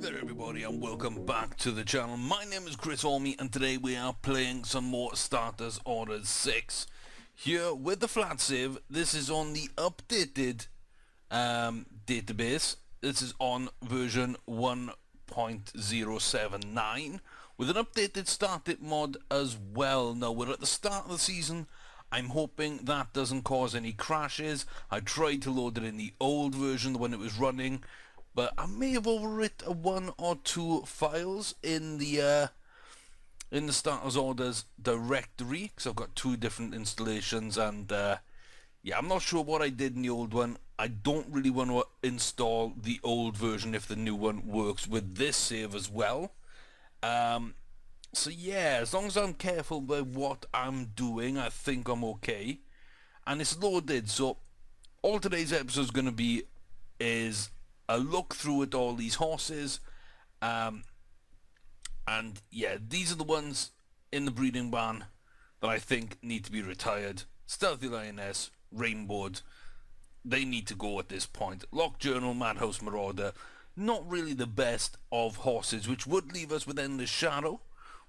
there everybody, and welcome back to the channel. My name is Chris Orme, and today we are playing some more Starters Order 6 here with the flat save. This is on the updated database. This is on version 1.079 with an updated start it mod as well. Now we're at the start of the season. I'm hoping that doesn't cause any crashes. I tried to load it in the old version when it was running, but I may have overwritten one or two files in the starters orders directory, because I've got two different installations, and yeah, I'm not sure what I did in the old one. I don't really want to install the old version if the new one works with this save as well. So yeah, as long as I'm careful with what I'm doing, I think I'm okay. And it's loaded, so all today's episode is going to be is a look through at all these horses. And yeah, these are the ones in the breeding ban that I think need to be retired. Stealthy Lioness, Rainbowed, they need to go at this point. Lock Journal, Madhouse Marauder, not really the best of horses, which would leave us with Endless Shadow.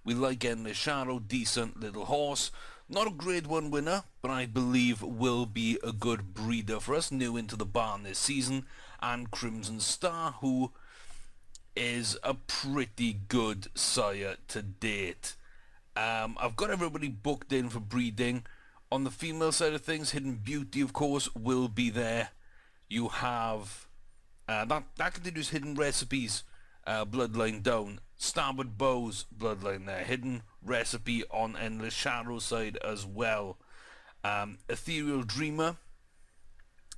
We like Endless Shadow, decent little horse. Not a grade 1 winner, but I believe will be a good breeder for us, new into the barn this season. And Crimson Star, who is a pretty good sire to date. I've got everybody booked in for breeding. On the female side of things, Hidden Beauty, of course, will be there. You have that continues Hidden Recipes, bloodline down. Starboard Bows, bloodline there. Hidden Recipe on Endless Shadow side as well. Ethereal Dreamer,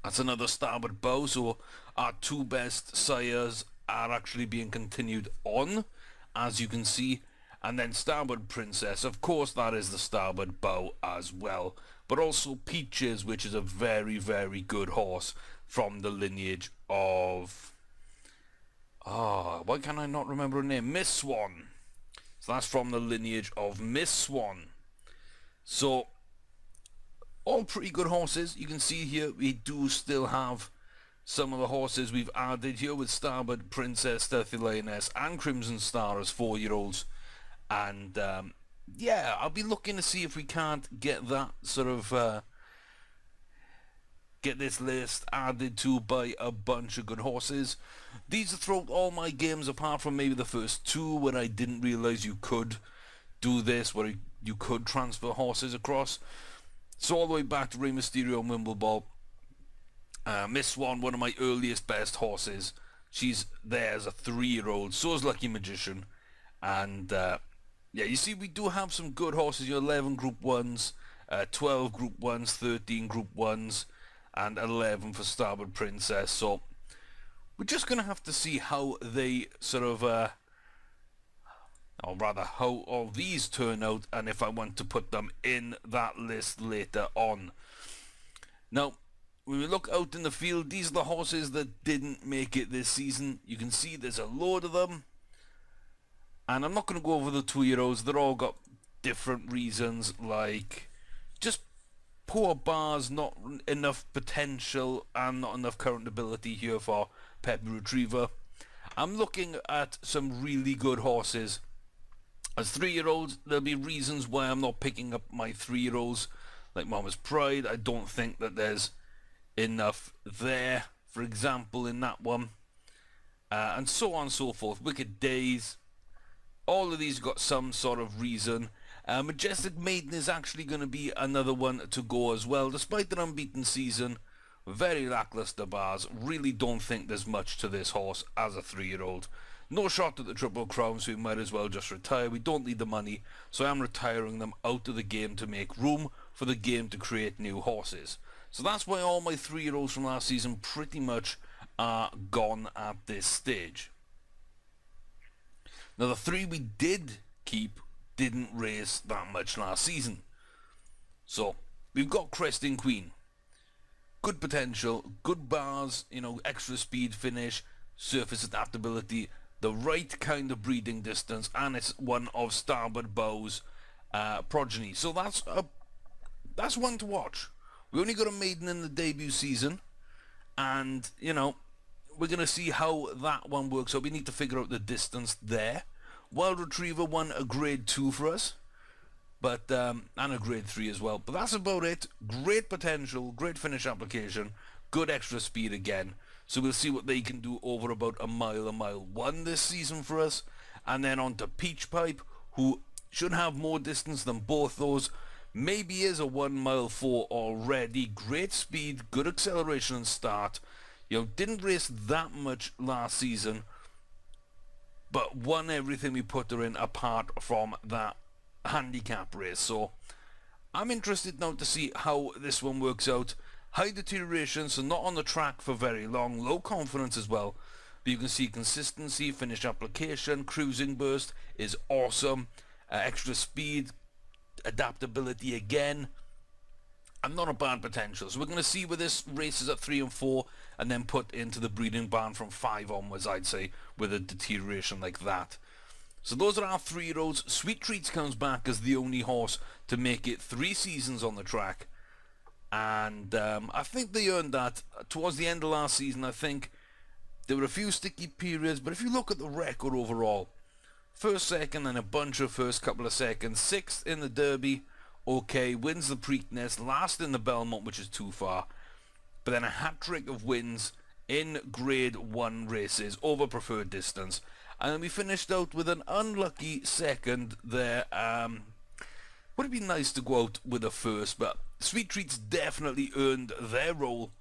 that's another Starboard Bow, so our two best sires are actually being continued on, as you can see. And then Starboard Princess, of course that is the Starboard Bow as well, but also Peaches, which is a very, very good horse from the lineage of... why can I not remember her name? Miss Swan. So that's from the lineage of Miss Swan. So, all pretty good horses. You can see here we do still have some of the horses we've added here with Starboard Princess, Stealthy Lioness and Crimson Star as 4-year-olds. And yeah, I'll be looking to see if we can't get that sort of... get this list added to by a bunch of good horses. These are throughout all my games apart from maybe the first two, where I didn't realise you could do this, where you could transfer horses across. So all the way back to Rey Mysterio and Wimbleball. Miss Swan, one of my earliest best horses. She's there as a 3-year-old. So is Lucky Magician. And yeah, you see we do have some good horses. You 11 Group 1s, 12 Group 1s, 13 Group 1s. And 11 for Starboard Princess. So we're just going to have to see how they sort of, or rather how all these turn out, and if I want to put them in that list later on. Now, when we look out in the field, these are the horses that didn't make it this season. You can see there's a load of them. And I'm not going to go over the 2-year-olds. They're all got different reasons, like just poor bars, not enough potential, and not enough current ability here for Peppy Retriever. I'm looking at some really good horses. As 3-year-olds, there'll be reasons why I'm not picking up my 3-year-olds, like Mama's Pride. I don't think that there's enough there, for example, in that one. And so on and so forth. Wicked Days. All of these got some sort of reason. Majestic Maiden is actually going to be another one to go as well. Despite the unbeaten season, very lackluster bars. Really don't think there's much to this horse as a 3-year-old. No shot at the Triple Crown, so we might as well just retire. We don't need the money, so I'm retiring them out of the game to make room for the game to create new horses. So that's why all my 3-year-olds from last season pretty much are gone at this stage. Now the 3 we did keep didn't race that much last season. So we've got Cresting Queen. Good potential, good bars, you know, extra speed finish, surface adaptability, the right kind of breeding distance, and it's one of Starboard Bow's progeny. So that's one to watch. We only got a maiden in the debut season, and you know, we're going to see how that one works. So we need to figure out the distance there. Wild Retriever won a grade 2 for us, but and a grade 3 as well. But that's about it. Great potential, great finish application, good extra speed again. So we'll see what they can do over about a mile 1 this season for us. And then on to Peach Pipe, who should have more distance than both those. Maybe is a 1 mile 4 already. Great speed, good acceleration and start. You know, didn't race that much last season, but won everything we put her in apart from that handicap race. So I'm interested now to see how this one works out. High deterioration, so not on the track for very long. Low confidence as well. But you can see consistency, finish application, cruising burst is awesome. Extra speed, adaptability again, and not a bad potential. So we're going to see where this races at 3 and 4, and then put into the breeding barn from 5 onwards, I'd say, with a deterioration like that. So those are our 3-year-olds. Sweet Treats comes back as the only horse to make it 3 seasons on the track, and I think they earned that. Towards the end of last season, I think there were a few sticky periods, but if you look at the record overall, first, second, and a bunch of first couple of seconds. 6th in the Derby, okay, wins the Preakness, last in the Belmont, which is too far, but then a hat-trick of wins in grade 1 races over preferred distance. And then we finished out with an unlucky second there. Would have been nice to go out with a first, but Sweet Treats definitely earned their role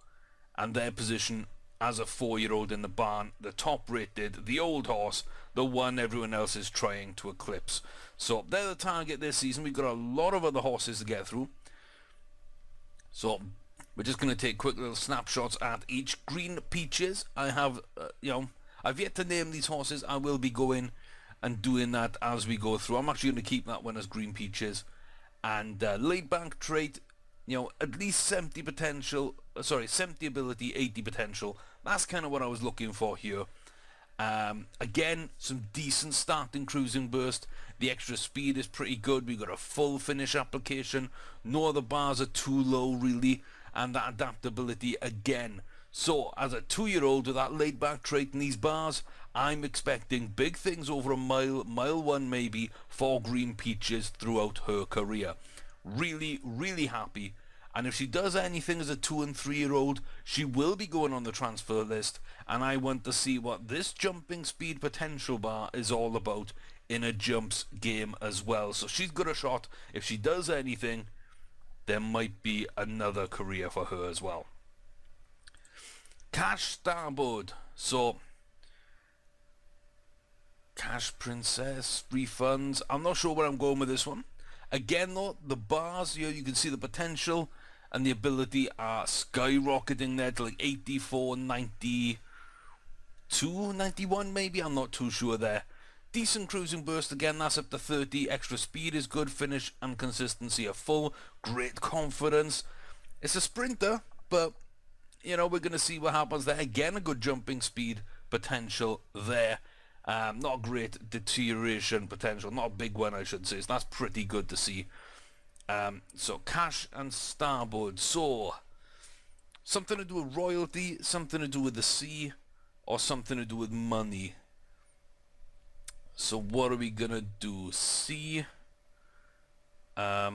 and their position as a 4-year-old in the barn, the top rated, the old horse, the one everyone else is trying to eclipse. So they're the target this season. We've got a lot of other horses to get through. So we're just going to take quick little snapshots at each. Green Peaches, I have, I've yet to name these horses. I will be going and doing that as we go through. I'm actually going to keep that one as Green Peaches. And Laid Back Trait, at least 70 potential, 70 ability, 80 potential. That's kind of what I was looking for here. Again, some decent starting cruising burst. The extra speed is pretty good. We got a full finish application. No other bars are too low really, and that adaptability again. So as a 2-year-old with that laid back trait in these bars, I'm expecting big things over a mile 1 maybe, for Green Peaches throughout her career. Really, really happy. And if she does anything as a 2 and 3-year-old, she will be going on the transfer list, and I want to see what this jumping speed potential bar is all about in a jumps game as well. So she's got a shot. If she does anything, there might be another career for her as well. Cash Starboard. So Cash Princess, refunds. I'm not sure where I'm going with this one. Again though, the bars here, you can see the potential and the ability are skyrocketing there to like 84, 92, 91 maybe, I'm not too sure there. Decent cruising burst again, that's up to 30, extra speed is good, finish and consistency are full, great confidence. It's a sprinter, but we're going to see what happens there. Again, a good jumping speed potential there. Not a great deterioration potential, not a big one I should say, so that's pretty good to see. So Cash and Starboard, so something to do with royalty, something to do with the sea, or something to do with money. So what are we gonna do? Sea. I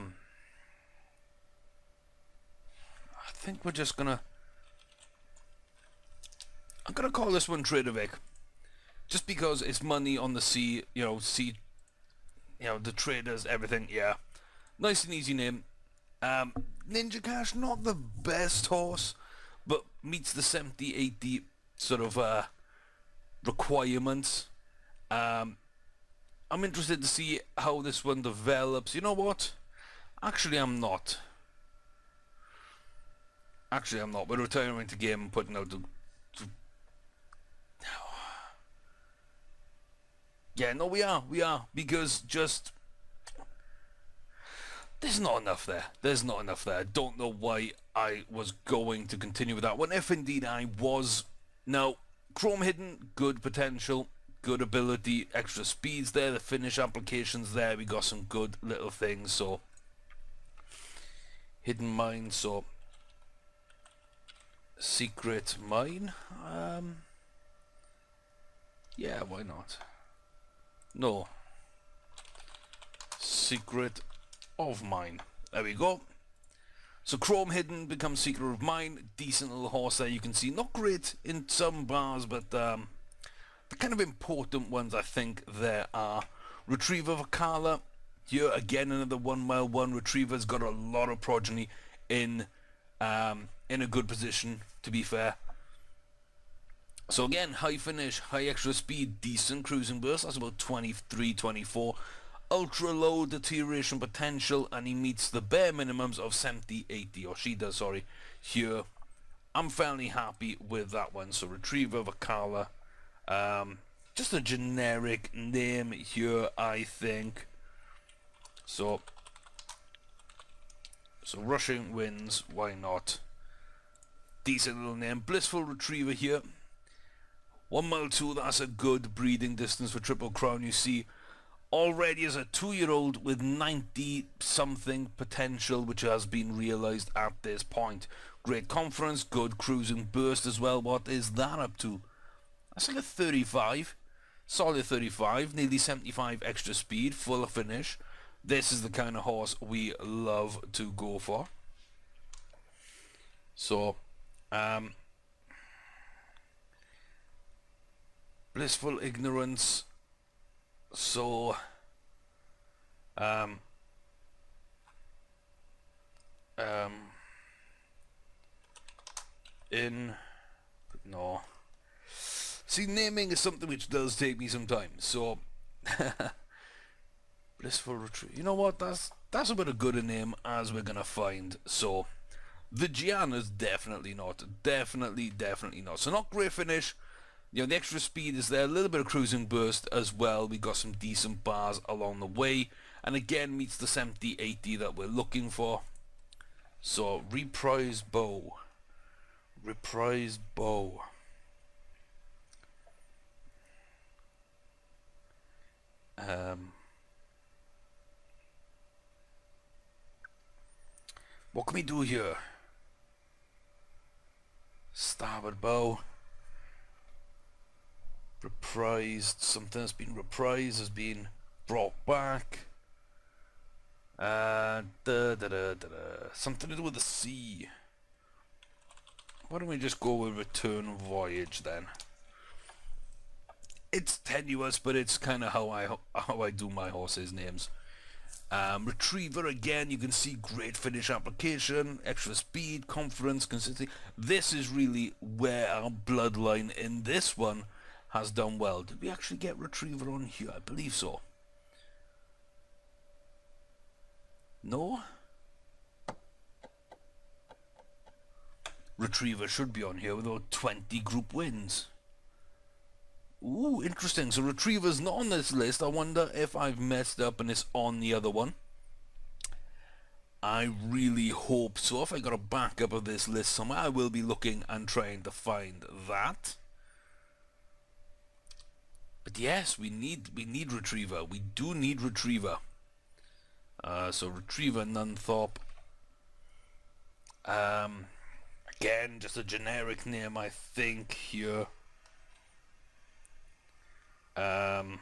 think we're just gonna, I'm gonna call this one Trader Vic. Just because it's money on the sea, sea, the traders, everything, yeah. Nice and easy name. Ninja Cash, not the best horse, but meets the 70, 80 sort of requirements. I'm interested to see how this one develops. You know what? Actually, I'm not. We're retiring to game and putting out the... Yeah, no, we are, because just... There's not enough there. I don't know why I was going to continue with that one, if indeed I was. Now, Chrome Hidden, good potential, good ability, extra speeds there, the finish applications there, we got some good little things, so... Hidden Mine, so... Secret Mine, Yeah, why not? No. Secret of mine. There we go. So Chrome Hidden becomes Secret of Mine. Decent little horse there, you can see. Not great in some bars, but the kind of important ones I think there are Retriever Vakala. Here again another 1 mile 1. Retriever's got a lot of progeny in a good position, to be fair. So again, high finish, high extra speed, decent cruising burst. That's about 23, 24. Ultra low deterioration potential, and he meets the bare minimums of 70, 80, or she does, sorry, here. I'm fairly happy with that one. So Retriever Vakala, just a generic name here, I think. So Rushing Winds, why not? Decent little name. Blissful Retriever here. 1 mile 2, that's a good breeding distance for Triple Crown, you see. Already as a 2-year-old with 90 something potential, which has been realized at this point. Great conference, good cruising burst as well. What is that up to? That's like a 35, solid 35, nearly 75 extra speed, full of finish. This is the kind of horse we love to go for. So Blissful Ignorance. So no. See, naming is something which does take me some time. So Blissful Retreat. You know what? That's about as good a name as we're gonna find. So the Gianna's definitely not. Definitely not. So not great finish. You know, the extra speed is there, a little bit of cruising burst as well. We got some decent bars along the way, and again meets the 70, 80 that we're looking for. So Reprise Bow. What can we do here? Starboard bow. Reprised. Something that's been reprised has been brought back. Something to do with the sea. Why don't we just go with Return Voyage then? It's tenuous, but it's kind of how I do my horses' names. Retriever, again, you can see great finish application, extra speed, confidence, consistency. This is really where our bloodline in this one has done well. Did we actually get Retriever on here? I believe so. No? Retriever should be on here with about 20 group wins. Ooh, interesting. So Retriever's not on this list. I wonder if I've messed up and it's on the other one. I really hope so. If I got a backup of this list somewhere, I will be looking and trying to find that. But yes, we need Retriever. We do need Retriever. So Retriever Nunthorpe. Again, just a generic name, I think, here. Oh,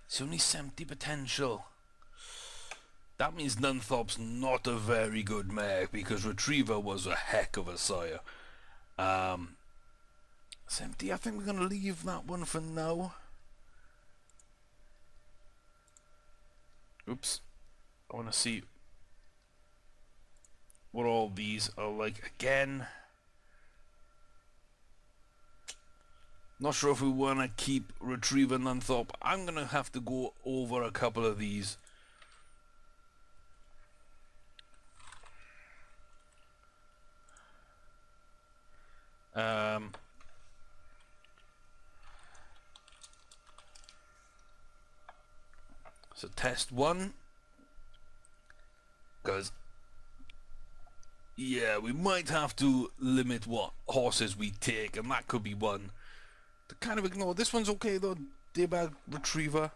it's only 70 potential. That means Nunthorpe's not a very good mare, because Retriever was a heck of a sire. 70, I think we're going to leave that one for now. Oops. I want to see what all these are like again. Not sure if we want to keep Retriever Nunthorpe. I'm going to have to go over a couple of these. So test one, because yeah, we might have to limit what horses we take, and that could be one to kind of ignore. This one's okay though, Daybag Retriever.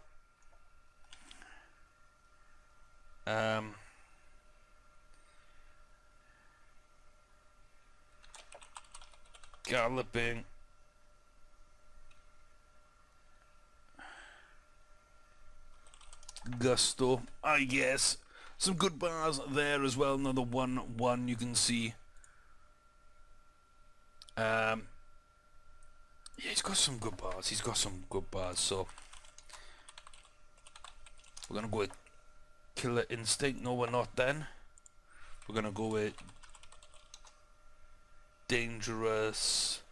Galloping. Gusto, I guess. Some good bars there as well. Another 1-1 you can see. Yeah, he's got some good bars. He's got some good bars. So we're gonna go with Killer Instinct. No, we're not. Then we're gonna go with Dangerous.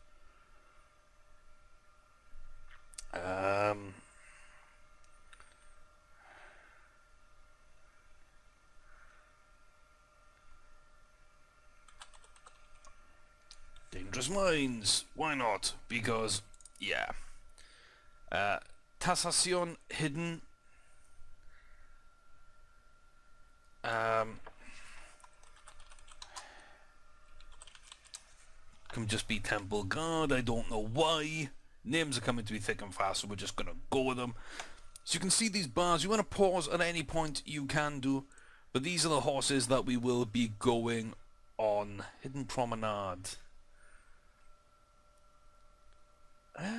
Dangerous Minds. Why not? Because, yeah. Tasacion Hidden. Can just be Temple Guard. I don't know why. Names are coming to me thick and fast, so we're just going to go with them. So you can see these bars. You want to pause at any point, you can do. But these are the horses that we will be going on. Hidden Promenade.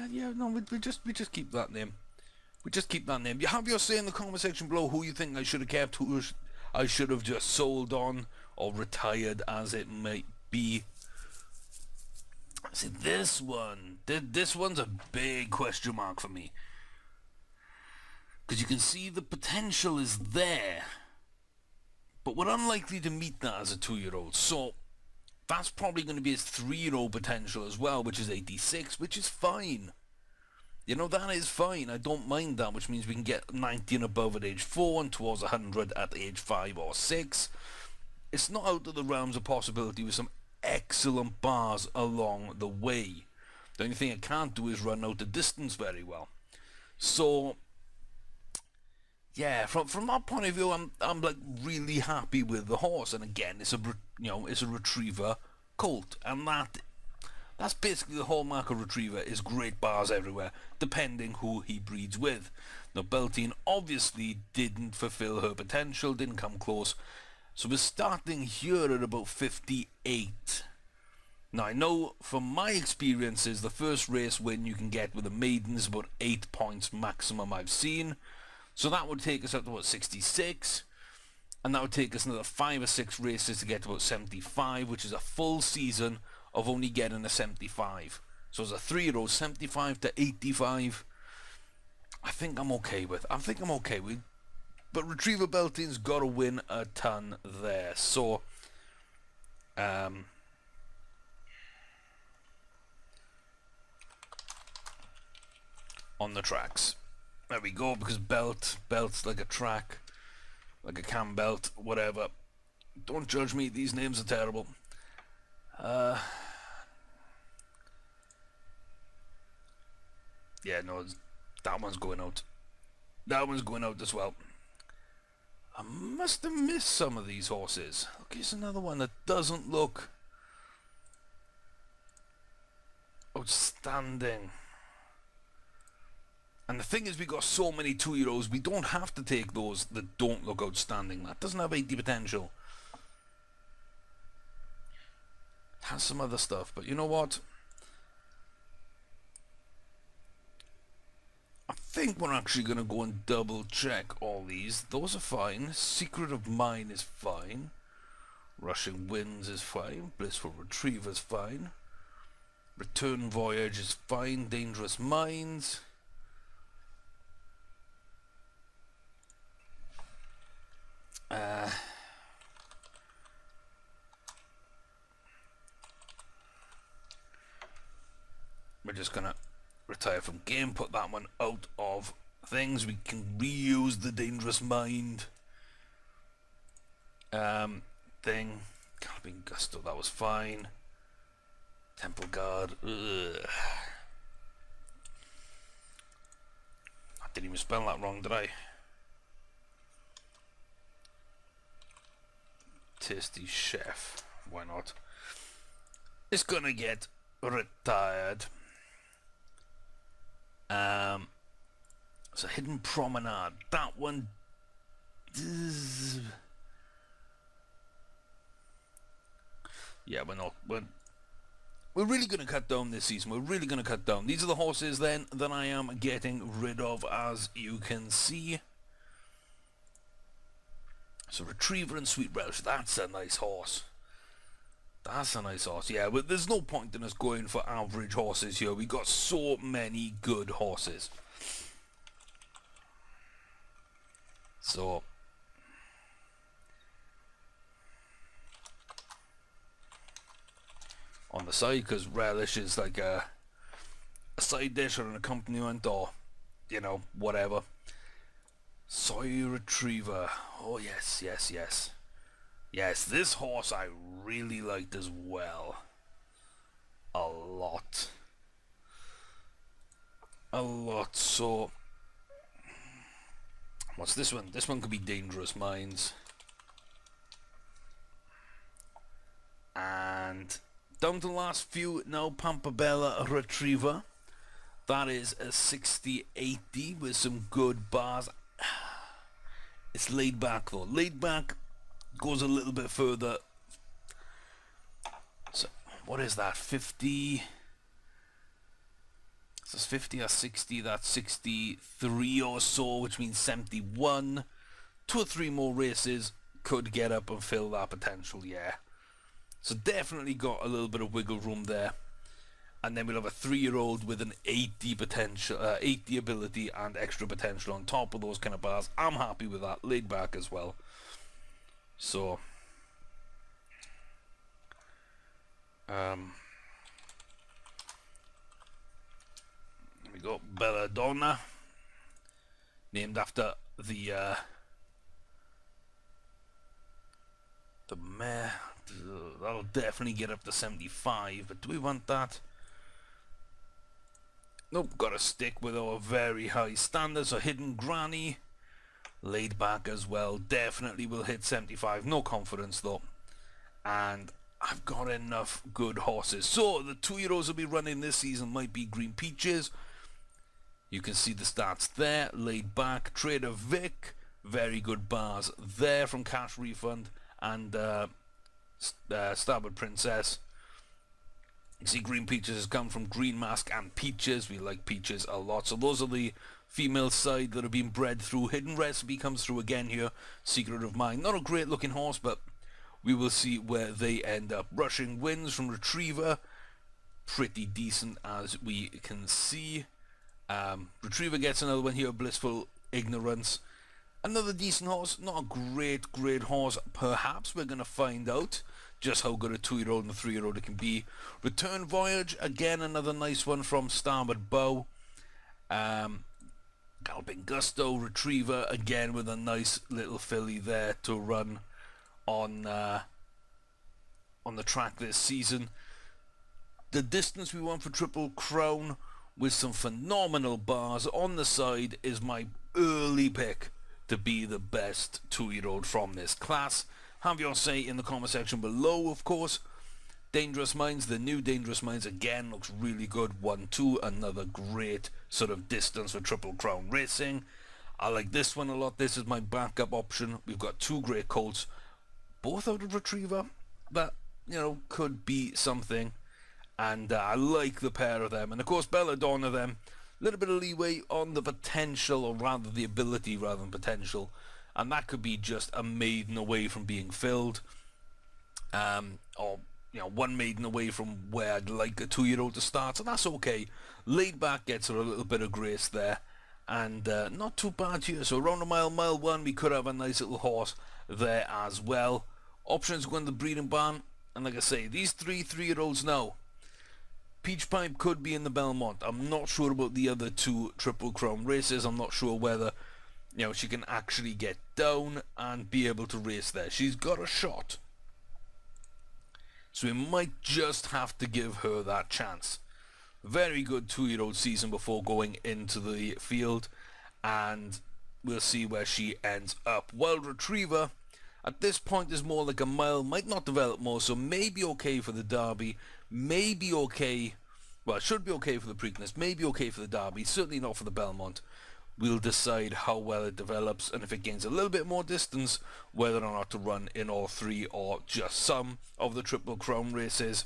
Yeah, no, we just keep that name. We just keep that name. You have your say in the comment section below who you think I should have kept, who I should have just sold on or retired, as it might be. See, this one's a big question mark for me, because you can see the potential is there, but we're unlikely to meet that as a 2-year-old. So that's probably going to be his 3-year-old potential as well, which is 86, which is fine. You know, that is fine. I don't mind that, which means we can get 90 and above at age 4 and towards 100 at age 5 or 6. It's not out of the realms of possibility with some excellent bars along the way. The only thing I can't do is run out of distance very well. So yeah, from that point of view, I'm like really happy with the horse. And again, it's a retriever colt, and that's basically the hallmark of retriever, is great bars everywhere, depending who he breeds with. Now, Beltine obviously didn't fulfill her potential, didn't come close. So we're starting here at about 58. Now, I know from my experiences, the first race win you can get with a maiden is about 8 points maximum I've seen. So that would take us up to about 66. And that would take us another 5 or 6 races to get to about 75, which is a full season of only getting a 75. So as a 3-year-old, 75 to 85, I think I'm okay with. But Retriever Belting's got to win a ton there. So, on the tracks. There we go, because belt's like a track, like a cam belt, whatever. Don't judge me, these names are terrible. Yeah, no, that one's going out. That one's going out as well. I must have missed some of these horses. Look, here's another one that doesn't look outstanding. And the thing is, we got so many 2-year-olds, we don't have to take those that don't look outstanding. That doesn't have 80 potential. It has some other stuff, but you know what? I think we're actually going to go and double check all these. Those are fine. Secret of Mine is fine. Rushing Winds is fine. Blissful Retriever is fine. Return Voyage is fine. Dangerous Minds. We're just going to retire from game, put that one out of things. We can reuse the Dangerous Mind thing. Galloping Gusto, that was fine. Temple Guard, ugh. I didn't even spell that wrong, did I? Tasty Chef, why not? It's gonna get retired. It's a Hidden Promenade. That one, yeah, we're we're really going to cut down this season. We're really going to cut down. These are the horses then that I am getting rid of, as you can see. So Retriever and Sweet Relish, that's a nice horse. That's a nice horse, yeah, but there's no point in us going for average horses here. We got so many good horses. So on the side, because Relish is like a side dish or an accompaniment, or you know, whatever. Soy Retriever, oh yes, yes, yes. Yes, this horse I really liked as well. A lot. A lot. So what's this one? This one could be Dangerous Minds. And down to the last few now, Pampabella Retriever. That is a 60-80 with some good bars. It's laid back though. Laid back goes a little bit further. So what is that? 50? Is this 50 or 60? That's 63 or so, which means 71. 2 or 3 more races could get up and fill that potential, yeah. So definitely got a little bit of wiggle room there. And then we'll have a 3-year-old with an 80 potential, 80 ability and extra potential on top of those kind of bars. I'm happy with that. Laid back as well. So here we go. Belladonna, named after the mare. That'll definitely get up to 75, but do we want that? Nope, gotta stick with our very high standards. So Hidden Granny, laid back as well, definitely will hit 75, no confidence though. And I've got enough good horses. So the 2-year-olds will be running this season might be Green Peaches. You can see the stats there. Laid back, Trader Vic, very good bars there from Cash Refund, and Starboard Princess. You see Green Peaches has come from Green Mask and Peaches. We like Peaches a lot. So those are the female side that have been bred through. Hidden Recipe comes through again here. Secret of Mine. Not a great looking horse, but we will see where they end up. Rushing Winds from Retriever. Pretty decent as we can see. Retriever gets another one here. Blissful Ignorance. Another decent horse. Not a great horse. Perhaps we're going to find out just how good a 2-year-old and a 3-year-old it can be. Return Voyage, again another nice one from Starboard Bow. Galloping Gusto, Retriever, again with a nice little filly there to run on the track this season. The distance we want for Triple Crown with some phenomenal bars on the side is my early pick to be the best 2-year-old from this class. Have your say in the comment section below, of course. Dangerous Minds, the new Dangerous Minds, again looks really good. 1-2, another great sort of distance for Triple Crown Racing. I like this one a lot. This is my backup option. We've got 2 great colts, both out of Retriever, that, you know, could be something. And I like the pair of them. And of course, Belladonna, them, a little bit of leeway on the potential, or rather the ability rather than potential. And that could be just a maiden away from being filled. Or, you know, one maiden away from where I'd like a 2-year-old to start. So that's okay. Laid back gets her a little bit of grace there. And not too bad here. So around a mile 1, we could have a nice little horse there as well. Options go in the breeding barn. And like I say, these 3-year-olds now. Peach Pipe could be in the Belmont. I'm not sure about the other 2 Triple Crown races. I'm not sure whether, you know, she can actually get down and be able to race there. She's got a shot. So we might just have to give her that chance. Very good 2-year-old season before going into the field. And we'll see where she ends up. Wild Retriever, at this point, is more like a mile. Might not develop more, so maybe okay for the Derby. Maybe okay, well, it should be okay for the Preakness. Maybe okay for the Derby. Certainly not for the Belmont. We'll decide how well it develops, and if it gains a little bit more distance, whether or not to run in all 3 or just some of the Triple Crown races.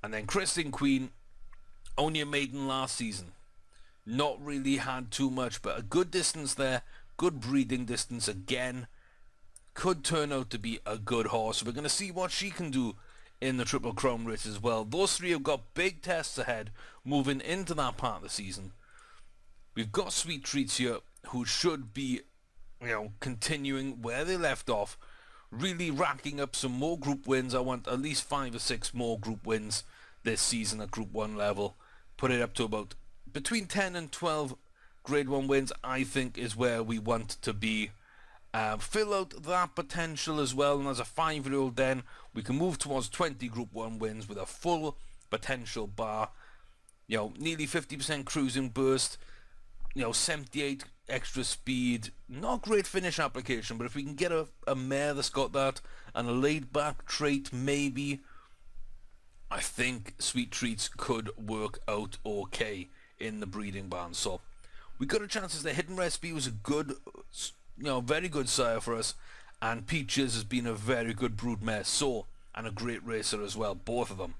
And then Kristen Queen, only a maiden last season. Not really had too much, but a good distance there. Good breeding distance again. Could turn out to be a good horse. We're going to see what she can do in the Triple Crown race as well. Those three have got big tests ahead moving into that part of the season. We've got Sweet Treats here who should be, continuing where they left off. Really racking up some more group wins. I want at least 5 or 6 more group wins this season at Group 1 level. Put it up to about between 10 and 12 Grade 1 wins, I think, is where we want to be. Fill out that potential as well, and as a 5-year-old then, we can move towards 20 Group 1 wins with a full potential bar. Nearly 50% cruising burst, 78 extra speed. Not great finish application, but if we can get a mare that's got that and a laid back trait, maybe, I think Sweet Treats could work out okay in the breeding barn. So we got a chance as the Hidden Recipe was a good, very good sire for us, and Peaches has been a very good brood mare, and a great racer as well, both of them.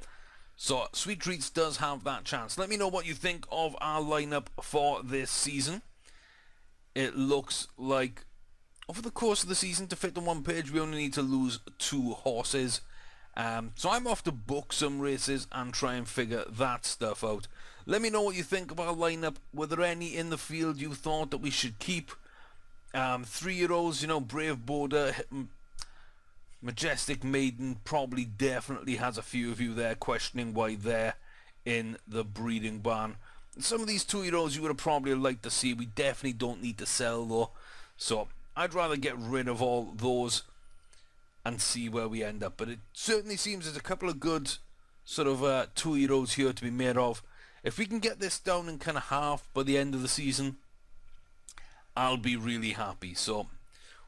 So Sweet Treats does have that chance. Let me know what you think of our lineup for this season. It looks like over the course of the season, to fit on one page, we only need to lose 2 horses. So I'm off to book some races and try and figure that stuff out. Let me know what you think of our lineup. Were there any in the field you thought that we should keep? 3-year-olds, Brave Border, Majestic Maiden probably definitely has a few of you there questioning why they're in the breeding barn. Some of these 2-year-olds you would have probably liked to see. We definitely don't need to sell though. So I'd rather get rid of all those and see where we end up. But it certainly seems there's a couple of good sort of 2-year-olds here to be made of. If we can get this down in kind of half by the end of the season, I'll be really happy. So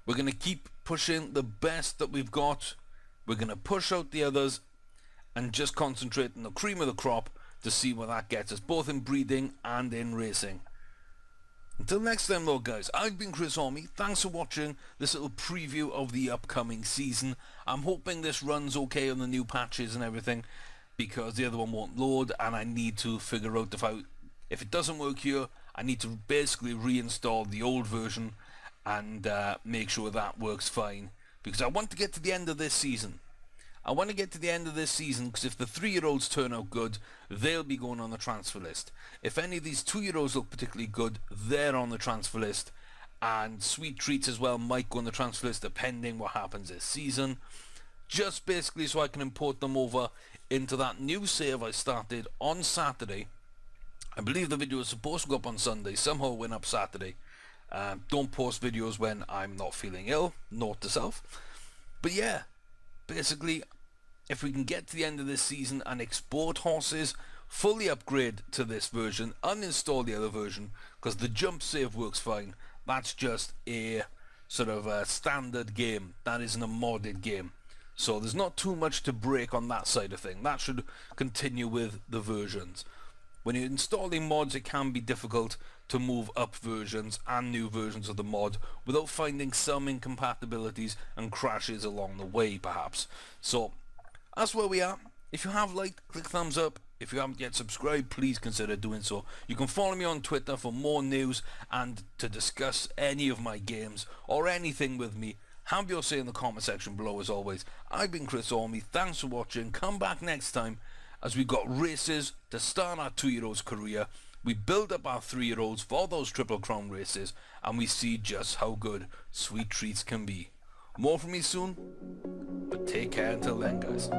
we're going to keep pushing the best that we've got. We're going to push out the others and just concentrate on the cream of the crop to see where that gets us, both in breeding and in racing. Until next time though guys, I've been Chris Orme. Thanks for watching this little preview of the upcoming season. I'm hoping this runs okay on the new patches and everything, because the other one won't load, and I need to figure out if it doesn't work here, I need to basically reinstall the old version and make sure that works fine, because I want to get to the end of this season. Because if the 3-year-olds turn out good, they'll be going on the transfer list. If any of these 2-year-olds look particularly good, they're on the transfer list. And Sweet Treats as well might go on the transfer list depending what happens this season. Just basically so I can import them over into that new save I started on Saturday. I believe the video was supposed to go up on Sunday. Somehow it went up Saturday. Don't post videos when I'm not feeling ill. Note to self. But yeah, basically, if we can get to the end of this season and export horses, fully upgrade to this version, uninstall the other version, because the jump save works fine. That's just a sort of a standard game. That isn't a modded game. So there's not too much to break on that side of thing. That should continue with the versions. When you're installing mods, it can be difficult to move up versions and new versions of the mod without finding some incompatibilities and crashes along the way perhaps. So that's where we are. If you have liked, click thumbs up. If you haven't yet subscribed, please consider doing so. You can follow me on Twitter for more news and to discuss any of my games or anything with me. Have your say in the comment section below as always. I've been Chris Orme. Thanks for watching. Come back next time as we got races to start our 2-year-olds career. We build up our 3-year-olds for those Triple Crown races, and we see just how good Sweet Treats can be. More from me soon, but take care until then guys.